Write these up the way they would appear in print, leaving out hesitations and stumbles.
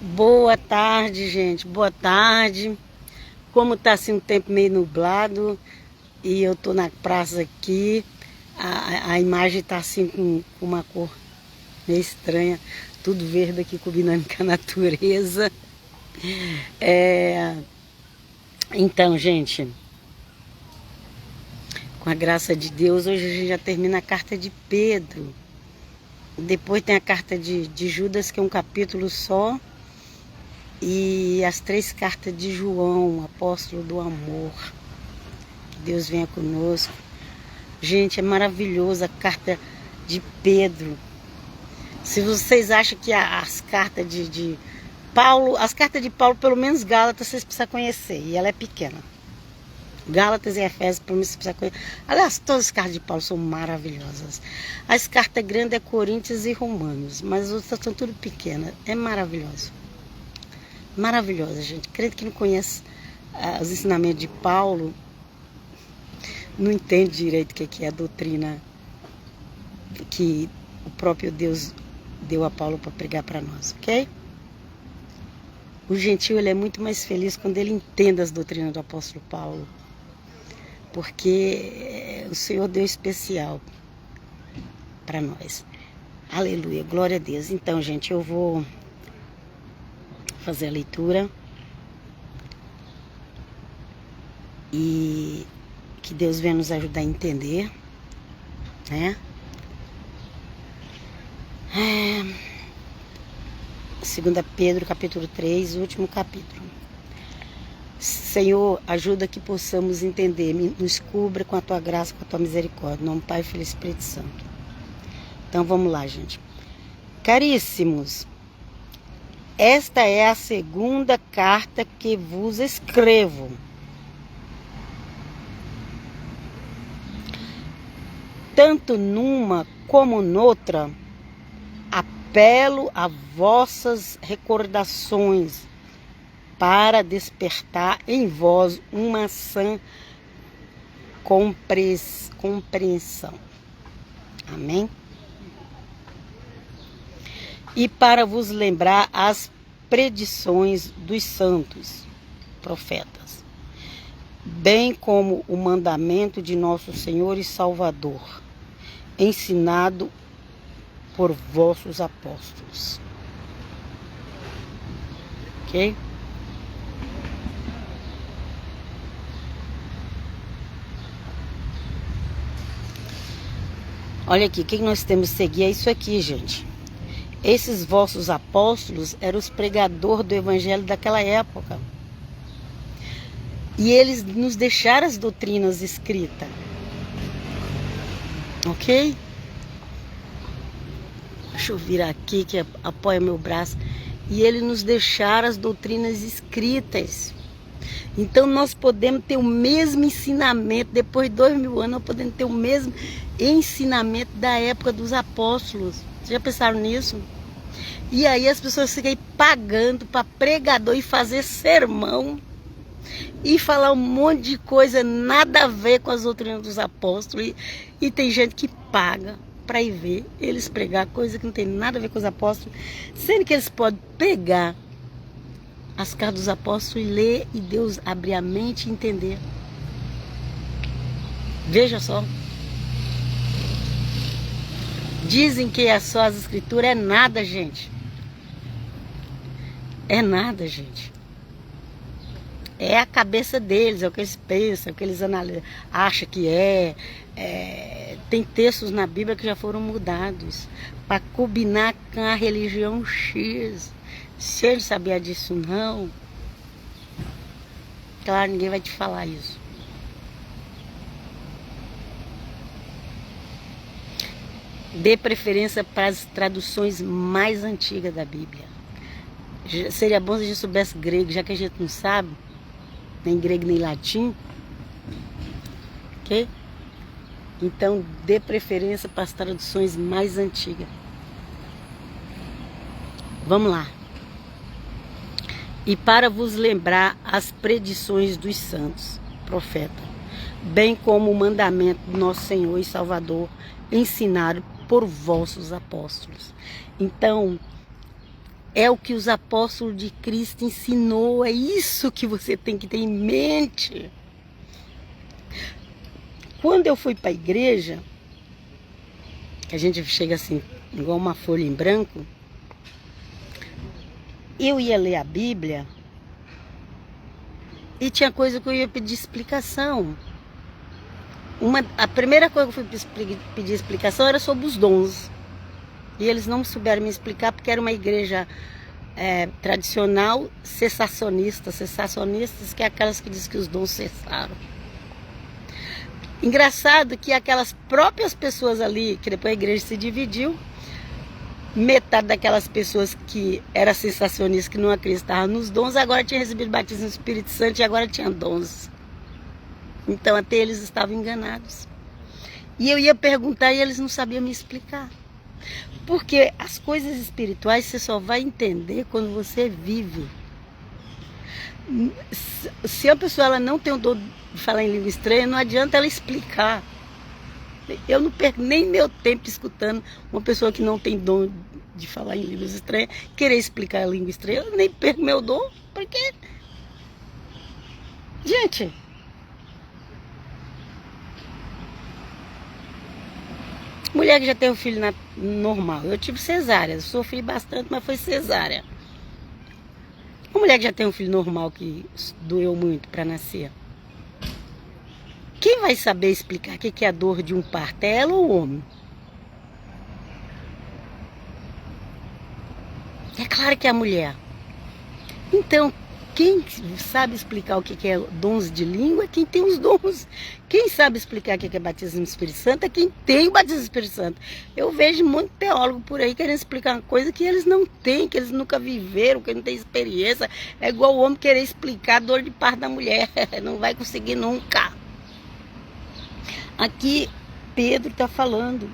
Boa tarde, gente. Boa tarde. Como tá assim um tempo meio nublado e eu tô na praça aqui, a imagem tá assim com uma cor meio estranha, tudo verde aqui combinando com a natureza. É, então, gente, com a graça de Deus, hoje a gente já termina a carta de Pedro. Depois tem a carta de Judas, que é um capítulo só. E as 3 cartas de João, apóstolo do amor. Que Deus venha conosco. Gente, é maravilhosa a carta de Pedro. Se vocês acham que as cartas de Paulo, as cartas de Paulo, pelo menos Gálatas, vocês precisam conhecer. E ela é pequena. Gálatas e Efésios, pelo menos vocês precisam conhecer. Aliás, todas as cartas de Paulo são maravilhosas. As cartas grandes é Coríntios e Romanos, mas as outras são tudo pequenas. É maravilhoso. Maravilhosa, gente. Crente que não conhece os ensinamentos de Paulo não entende direito o que é a doutrina que o próprio Deus deu a Paulo para pregar para nós, ok? O gentil ele é muito mais feliz quando ele entende as doutrinas do apóstolo Paulo, porque o Senhor deu especial para nós. Aleluia, glória a Deus. Então, gente, eu vou fazer a leitura e que Deus venha nos ajudar a entender, né? 2 Pedro, capítulo 3, último capítulo. Senhor, ajuda que possamos entender, nos cubra com a tua graça, com a tua misericórdia, em nome do Pai, Filho e Espírito Santo. Então vamos lá, gente. Caríssimos, esta é a segunda carta que vos escrevo. Tanto numa como noutra, apelo a vossas recordações para despertar em vós uma sã compreensão. Amém? E para vos lembrar as predições dos santos profetas, bem como o mandamento de nosso Senhor e Salvador, ensinado por vossos apóstolos. Ok? Olha aqui, o que nós temos que seguir é isso aqui, gente. Esses vossos apóstolos eram os pregadores do evangelho daquela época. E eles nos deixaram as doutrinas escritas. Ok? Deixa eu virar aqui que apoia meu braço. E eles nos deixaram as doutrinas escritas. Então nós podemos ter o mesmo ensinamento, depois de 2000 anos, nós podemos ter o mesmo ensinamento da época dos apóstolos. Vocês já pensaram nisso? E aí as pessoas ficam aí pagando para pregador e fazer sermão e falar um monte de coisa nada a ver com as doutrinas dos apóstolos. E tem gente que paga para ir ver eles pregar coisa que não tem nada a ver com os apóstolos, sendo que eles podem pegar as cartas dos apóstolos e ler e Deus abrir a mente e entender. Veja só. Dizem que é só as escrituras, é nada, gente. É nada, gente. É a cabeça deles, é o que eles pensam, é o que eles acham que é. Tem textos na Bíblia que já foram mudados para combinar com a religião X. Se ele sabia disso não, claro, ninguém vai te falar isso. Dê preferência para as traduções mais antigas da Bíblia. Seria bom se a gente soubesse grego, já que a gente não sabe, nem grego nem latim. Ok? Então, dê preferência para as traduções mais antigas. Vamos lá. E para vos lembrar as predições dos santos profetas, bem como o mandamento do nosso Senhor e Salvador, ensinado por vossos apóstolos. Então, É o que os apóstolos de Cristo ensinou. É isso que você tem que ter em mente. Quando eu fui para a igreja, que a gente chega assim, igual uma folha em branco, eu ia ler a Bíblia e tinha coisa que eu ia pedir explicação. A primeira coisa que eu fui pedir explicação era sobre os dons. E eles não souberam me explicar porque era uma igreja tradicional cessacionistas, que é aquelas que dizem que os dons cessaram. Engraçado que aquelas próprias pessoas ali, que depois a igreja se dividiu, metade daquelas pessoas que eram sensacionistas, que não acreditavam nos dons, agora tinha recebido batismo no Espírito Santo e agora tinha dons. Então até eles estavam enganados. E eu ia perguntar e eles não sabiam me explicar. Porque as coisas espirituais você só vai entender quando você vive. Se a pessoa ela não tem o dom de falar em língua estranha, não adianta ela explicar. Eu não perco nem meu tempo escutando uma pessoa que não tem dom de falar em línguas estranhas, querer explicar a língua estranha. Eu nem perco meu dom, porque... Gente... Mulher que já tem um filho normal. Eu tive cesárea, sofri bastante, mas foi cesárea. Uma mulher que já tem um filho normal, que doeu muito para nascer. Quem vai saber explicar o que é a dor de um parto? É ela ou o homem? É claro que é a mulher. Então, quem sabe explicar o que é dons de língua é quem tem os dons. Quem sabe explicar o que é batismo no Espírito Santo é quem tem o batismo no Espírito Santo. Eu vejo muito teólogo por aí querendo explicar uma coisa que eles não têm, que eles nunca viveram, que não têm experiência. É igual o homem querer explicar a dor de parto da mulher. Não vai conseguir nunca. Aqui Pedro está falando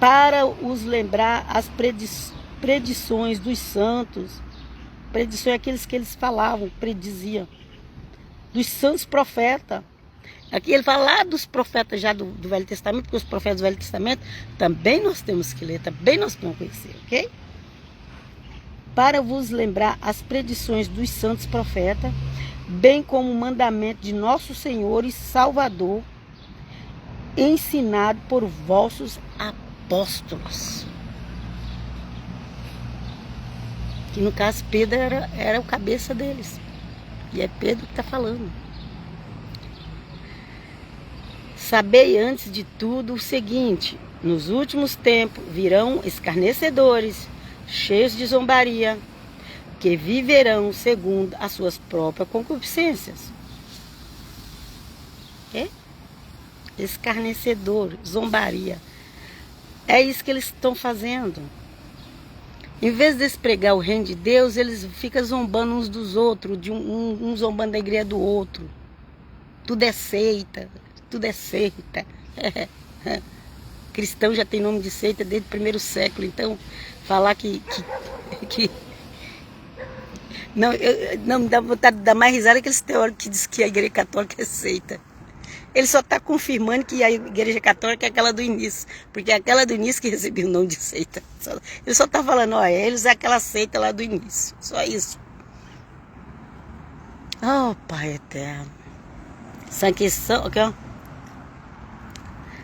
para os lembrar as predições dos santos. Predições aqueles que eles falavam, prediziam. Dos santos profetas. Aqui ele fala lá dos profetas já do Velho Testamento, porque os profetas do Velho Testamento também nós temos que ler, também nós temos que conhecer, ok? Para vos lembrar as predições dos santos profetas, bem como o mandamento de nosso Senhor e Salvador, ensinado por vossos apóstolos. Que no caso Pedro era o cabeça deles. E é Pedro que está falando. Sabei antes de tudo o seguinte: nos últimos tempos virão escarnecedores, cheios de zombaria, que viverão segundo as suas próprias concupiscências. É? Escarnecedor, zombaria. É isso que eles estão fazendo. Em vez de eles pregar o reino de Deus, eles ficam zombando uns dos outros, um zombando da igreja do outro. Tudo é seita, tudo é seita. Cristão já tem nome de seita desde o primeiro século, então falar que não me dá vontade de dar mais risada aqueles teóricos que dizem que a igreja católica é seita. Ele só está confirmando que a igreja católica é aquela do início, porque é aquela do início que recebeu o nome de seita. Ele só está falando, ó, eles é aquela seita lá do início, só isso. Oh, Pai eterno. Sabe que são, aqui, ó.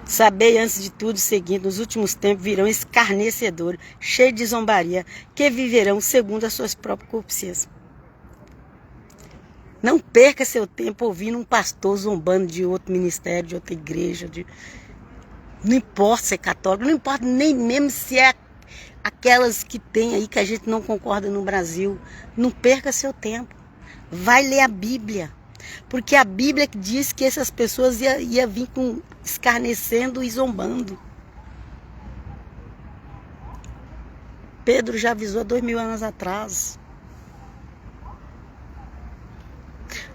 Sabei antes de tudo o seguinte: nos últimos tempos virão escarnecedores, cheios de zombaria, que viverão segundo as suas próprias concupiscências. Não perca seu tempo ouvindo um pastor zombando de outro ministério, de outra igreja. Não importa se é católico, não importa nem mesmo se é aquelas que tem aí que a gente não concorda no Brasil. Não perca seu tempo. Vai ler a Bíblia. Porque a Bíblia diz que essas pessoas iam vir escarnecendo e zombando. Pedro já avisou há 2000 anos atrás.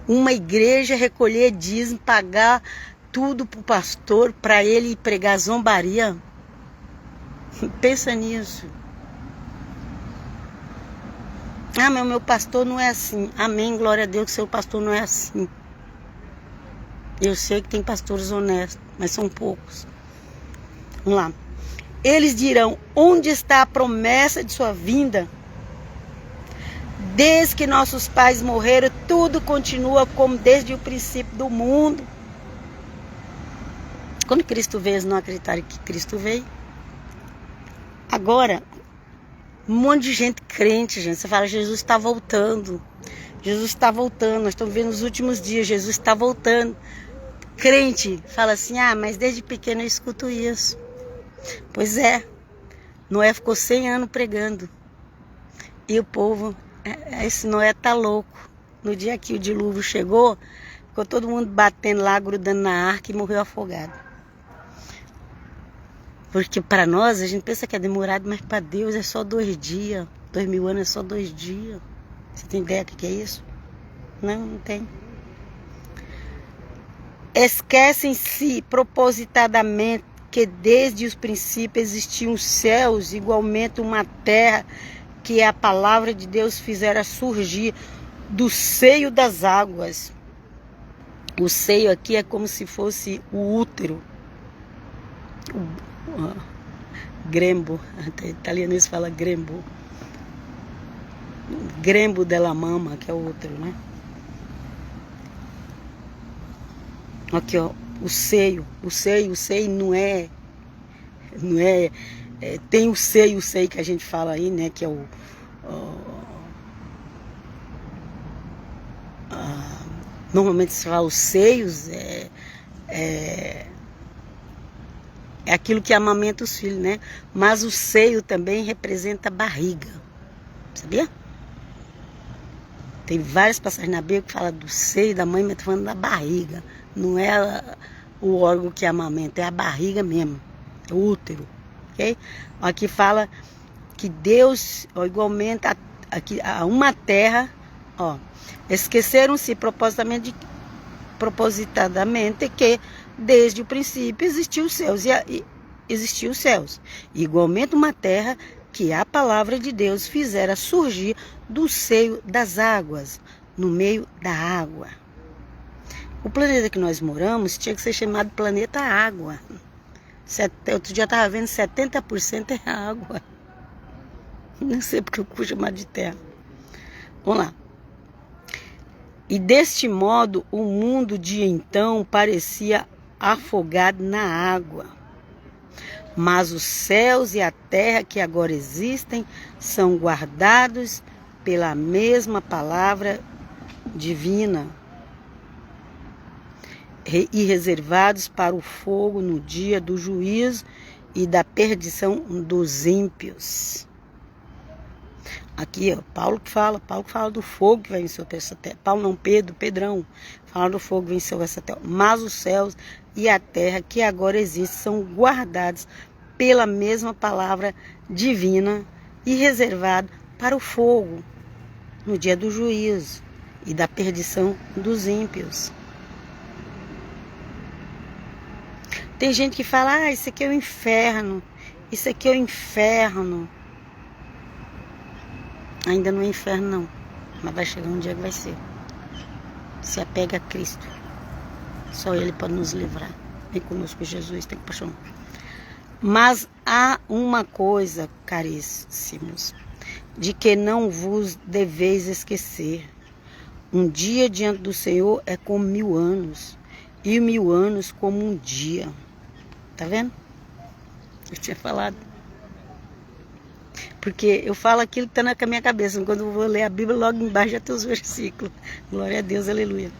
Uma igreja recolher dízimo, pagar tudo para o pastor, para ele pregar zombaria. Pensa nisso. Ah, mas o meu pastor não é assim. Amém, glória a Deus que seu pastor não é assim. Eu sei que tem pastores honestos, mas são poucos. Vamos lá. Eles dirão: onde está a promessa de sua vinda? Desde que nossos pais morreram, tudo continua como desde o princípio do mundo. Quando Cristo veio, eles não acreditaram que Cristo veio. Agora, um monte de gente crente, gente. Você fala: Jesus está voltando. Jesus está voltando. Nós estamos vendo nos últimos dias, Jesus está voltando. Crente fala assim: ah, mas desde pequeno eu escuto isso. Pois é, Noé ficou 100 anos pregando. E o povo, esse Noé tá louco. No dia que o dilúvio chegou, ficou todo mundo batendo lá, grudando na arca e morreu afogado. Porque para nós, a gente pensa que é demorado, mas para Deus é só 2 dias. 2000 anos é só 2 dias. Você tem ideia do que é isso? Não, não tem. Esquecem-se propositadamente que desde os princípios existiam céus, igualmente uma terra que a palavra de Deus fizera surgir do seio das águas. O seio aqui é como se fosse o útero. Grembo, em italiano eles falam grembo. Grembo della mama, que é o útero, né? Aqui, ó, o seio não é, tem o seio que a gente fala aí, né, que é normalmente se fala os seios, é aquilo que amamenta os filhos, né? Mas o seio também representa a barriga, sabia? Tem várias passagens na Bíblia que falam do seio da mãe, mas estou falando da barriga. Não é o órgão que amamenta, é a barriga mesmo, é o útero, ok? Aqui fala que Deus, ó, igualmente, aqui, a uma terra, ó, esqueceram-se propositadamente que desde o princípio existiam os céus existiam os céus. Igualmente uma terra que a palavra de Deus fizera surgir do seio das águas, no meio da água. O planeta que nós moramos tinha que ser chamado planeta água. Outro dia eu estava vendo 70% é água. Não sei porque eu vou chamar de terra. Vamos lá. E deste modo o mundo de então parecia afogado na água. Mas os céus e a terra que agora existem são guardados pela mesma palavra divina e reservados para o fogo no dia do juízo e da perdição dos ímpios. Aqui, ó, Paulo que fala do fogo que vai vencer essa terra. Paulo não, Pedrão, fala do fogo que venceu essa terra. Mas os céus e a terra que agora existem são guardados pela mesma palavra divina e reservados para o fogo no dia do juízo e da perdição dos ímpios. Tem gente que fala: ah, isso aqui é o inferno, isso aqui é o inferno. Ainda não é inferno não, mas vai chegar um dia que vai ser. Se apega a Cristo, só Ele pode nos livrar. Vem conosco, Jesus, tem paixão. Mas há uma coisa, caríssimos, de que não vos deveis esquecer. Um dia diante do Senhor é como 1000 anos, e 1000 anos como um dia. Tá vendo? Eu tinha falado. Porque eu falo aquilo que está na minha cabeça. Quando eu vou ler a Bíblia, logo embaixo já tem os versículos. Glória a Deus, aleluia.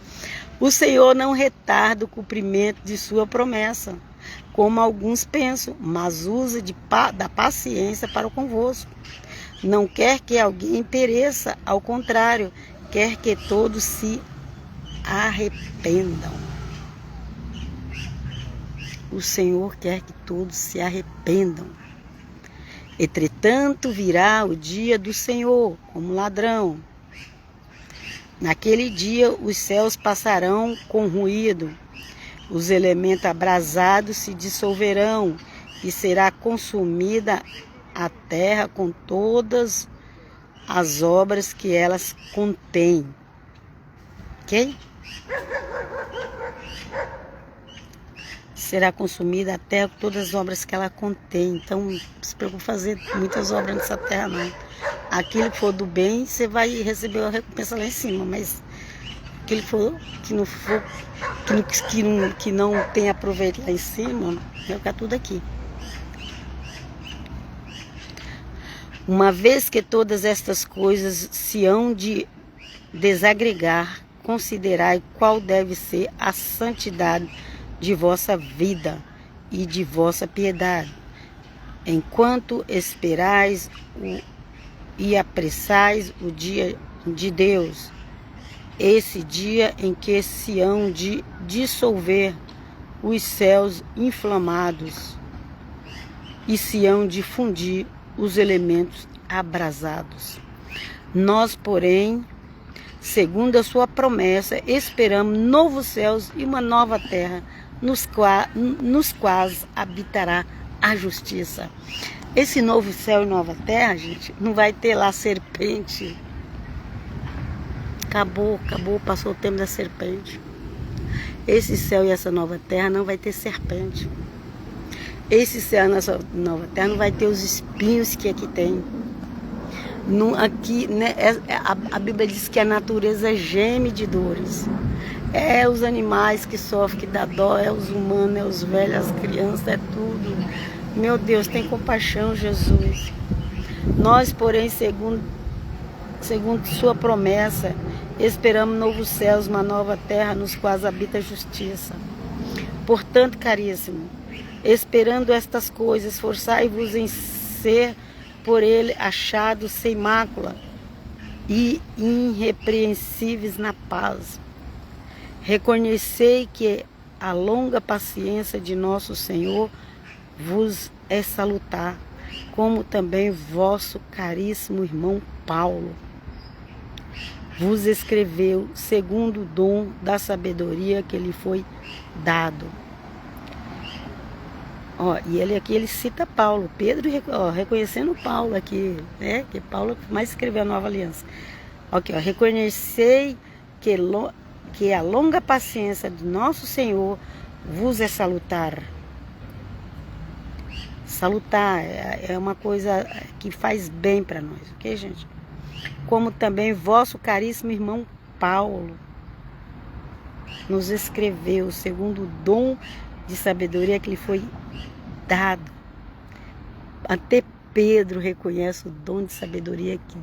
O Senhor não retarda o cumprimento de sua promessa, como alguns pensam, mas usa da paciência para o convosco. Não quer que alguém pereça, ao contrário, quer que todos se arrependam. O Senhor quer que todos se arrependam. Entretanto, virá o dia do Senhor, como ladrão. Naquele dia, os céus passarão com ruído, os elementos abrasados se dissolverão, e será consumida a terra com todas as obras que elas contêm. Ok? será consumida a terra com todas as obras que ela contém. Então, não se preocupe fazer muitas obras nessa terra, não. Aquilo que for do bem, você vai receber a recompensa lá em cima, mas aquilo que não for, que não tem proveito lá em cima, vai ficar tudo aqui. Uma vez que todas estas coisas se hão de desagregar, considerai qual deve ser a santidade de vossa vida e de vossa piedade, enquanto esperais e apressais o dia de Deus, esse dia em que se hão de dissolver os céus inflamados e se hão de fundir os elementos abrasados. Nós, porém, segundo a sua promessa, esperamos novos céus e uma nova terra, nos quais habitará a justiça. Esse novo céu e nova terra, gente, não vai ter lá serpente. Acabou, passou o tempo da serpente. Esse céu e essa nova terra não vai ter serpente. Esse céu e essa nova terra não vai ter os espinhos que aqui tem. Aqui, né, a Bíblia diz que a natureza geme de dores. É os animais que sofrem, que dá dó, é os humanos, é os velhos, as crianças, é tudo. Meu Deus, tem compaixão, Jesus. Nós, porém, segundo sua promessa, esperamos novos céus, uma nova terra, nos quais habita a justiça. Portanto, caríssimo, esperando estas coisas, forçai-vos em ser por ele achados sem mácula e irrepreensíveis na paz. Reconhecei que a longa paciência de nosso Senhor vos é salutar, como também vosso caríssimo irmão Paulo vos escreveu segundo o dom da sabedoria que lhe foi dado. E ele aqui ele cita Paulo, Pedro, reconhecendo Paulo aqui, né? Que Paulo mais escreveu a Nova Aliança. Aqui, reconhecei que a longa paciência de nosso Senhor vos é salutar. Salutar é uma coisa que faz bem para nós, ok, gente? Como também vosso caríssimo irmão Paulo nos escreveu segundo o dom de sabedoria que lhe foi dado. Até Pedro reconhece o dom de sabedoria que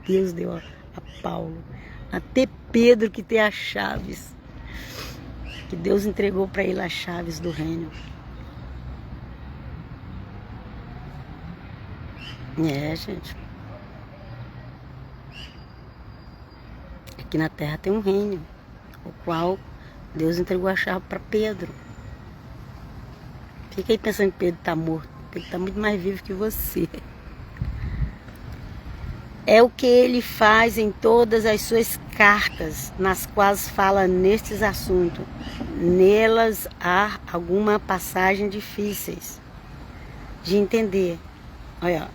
Deus deu a Paulo. Até Pedro que tem as chaves, que Deus entregou para ele as chaves do reino. Gente. Aqui na terra tem um reino, o qual Deus entregou a chave para Pedro. Fica aí pensando que Pedro está morto. Pedro está muito mais vivo que você. É o que ele faz em todas as suas cartas, nas quais fala nestes assuntos. Nelas há alguma passagem difíceis de entender. Olha,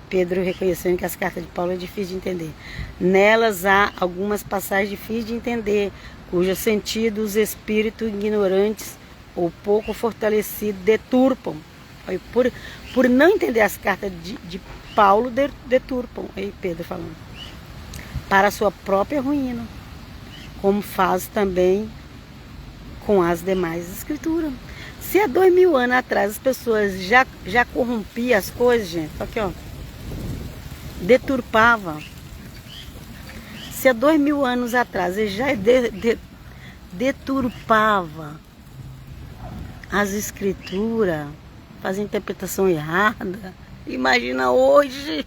Pedro reconhecendo que as cartas de Paulo é difícil de entender. Nelas há algumas passagens difíceis de entender, cujo sentido os espíritos ignorantes ou pouco fortalecidos deturpam. Por não entender as cartas de Paulo, deturpam. Aí Pedro falando. Para a sua própria ruína, como faz também com as demais escrituras. Se há 2000 anos atrás as pessoas já corrompiam as coisas, gente, aqui ó, deturpava. Se há 2000 anos atrás ele já deturpava as escrituras, fazia interpretação errada, imagina hoje.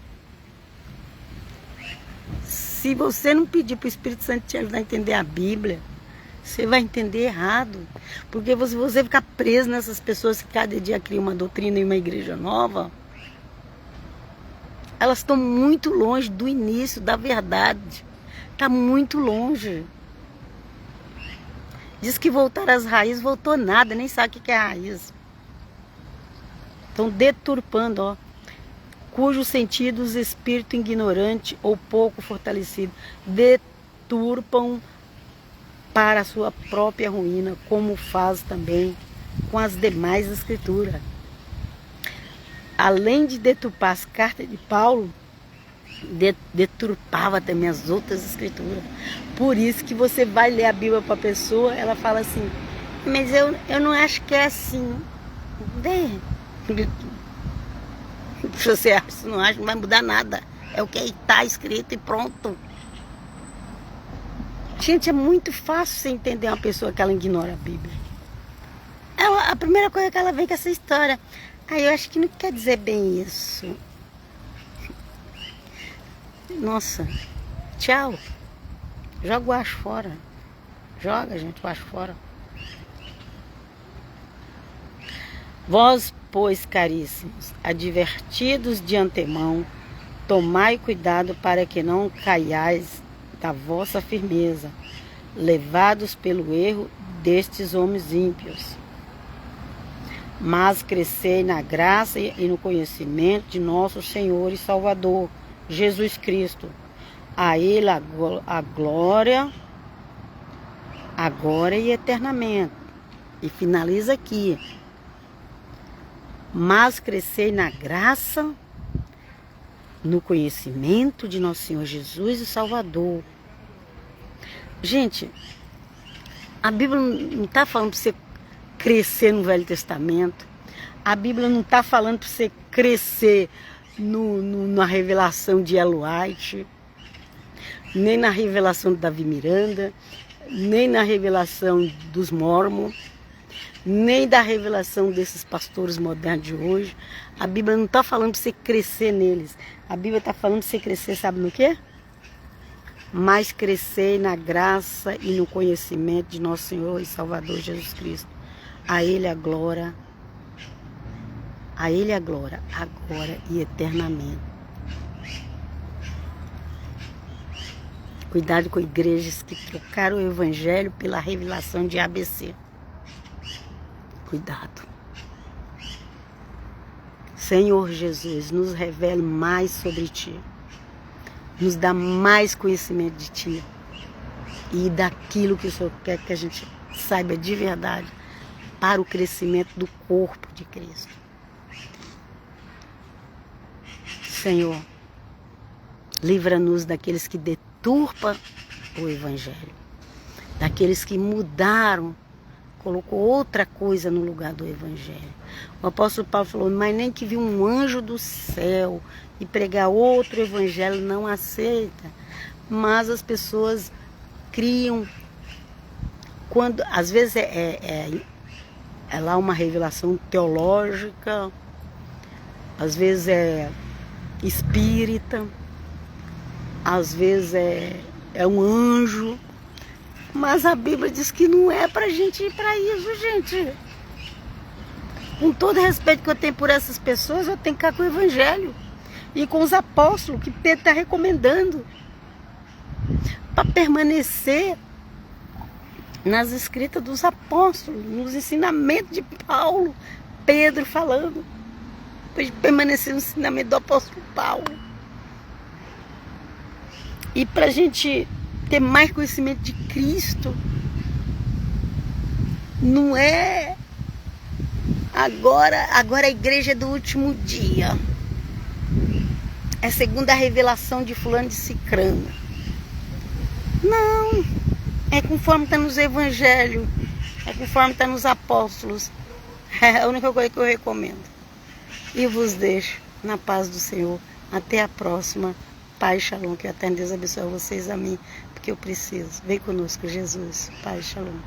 Se você não pedir para o Espírito Santo te ajudar a entender a Bíblia, você vai entender errado. Porque se você ficar preso nessas pessoas que cada dia criam uma doutrina e uma igreja nova, elas estão muito longe do início, da verdade. Está muito longe. Diz que voltar às raízes, voltou nada, nem sabe o que é raiz. Estão deturpando, cujo sentido os espíritos ignorantes ou pouco fortalecidos deturpam para a sua própria ruína, como faz também com as demais escrituras. Além de deturpar as cartas de Paulo, deturpava também as outras escrituras. Por isso que você vai ler a Bíblia para a pessoa, ela fala assim, mas eu não acho que é assim. Se você acha, se não acha, não vai mudar nada. É o que está escrito e pronto. Gente, é muito fácil você entender uma pessoa que ela ignora a Bíblia. A primeira coisa que ela vem com essa história. Aí eu acho que não quer dizer bem isso. Nossa, tchau. Joga o acho fora. Joga, gente, o acho fora. Vós, pois, caríssimos, advertidos de antemão, tomai cuidado para que não caiais da vossa firmeza, levados pelo erro destes homens ímpios. Mas crescei na graça e no conhecimento de nosso Senhor e Salvador, Jesus Cristo. A Ele a glória, agora e eternamente. E finaliza aqui. Mas crescei na graça, no conhecimento de nosso Senhor Jesus e Salvador. Gente, a Bíblia não está falando para você crescer no Velho Testamento. A Bíblia não está falando para você crescer na revelação de Ellen White, nem na revelação de Davi Miranda, nem na revelação dos Mormons, nem da revelação desses pastores modernos de hoje. A Bíblia não está falando para você crescer neles. A Bíblia está falando para você crescer, sabe no quê? Mas crescer na graça e no conhecimento de nosso Senhor e Salvador Jesus Cristo. A Ele a glória, agora e eternamente. Cuidado com igrejas que trocaram o Evangelho pela revelação de ABC. Cuidado. Senhor Jesus, nos revele mais sobre Ti. Nos dá mais conhecimento de Ti. E daquilo que o Senhor quer que a gente saiba de verdade para o crescimento do corpo de Cristo. Senhor, livra-nos daqueles que deturpam o Evangelho. Daqueles que mudaram, colocou outra coisa no lugar do Evangelho. O apóstolo Paulo falou, mas nem que viu um anjo do céu e pregar outro Evangelho não aceita. Mas as pessoas criam, quando às vezes é lá uma revelação teológica, às vezes é espírita, às vezes é um anjo. Mas a Bíblia diz que não é pra gente ir para isso, gente. Com todo respeito que eu tenho por essas pessoas, eu tenho que ficar com o Evangelho. E com os apóstolos, que Pedro está recomendando. Para permanecer nas escritas dos apóstolos, nos ensinamentos de Paulo. Pedro falando. Para permanecer no ensinamento do apóstolo Paulo. E para a gente ter mais conhecimento de Cristo, não é agora a igreja é do último dia, é segundo a revelação de fulano de cicrano. Não, é conforme está nos evangelhos, é conforme está nos apóstolos. É a única coisa que eu recomendo. E vos deixo na paz do Senhor. Até a próxima. Pai, shalom, que a eterno Deus abençoe vocês, a mim, porque eu preciso. Vem conosco, Jesus. Pai, shalom.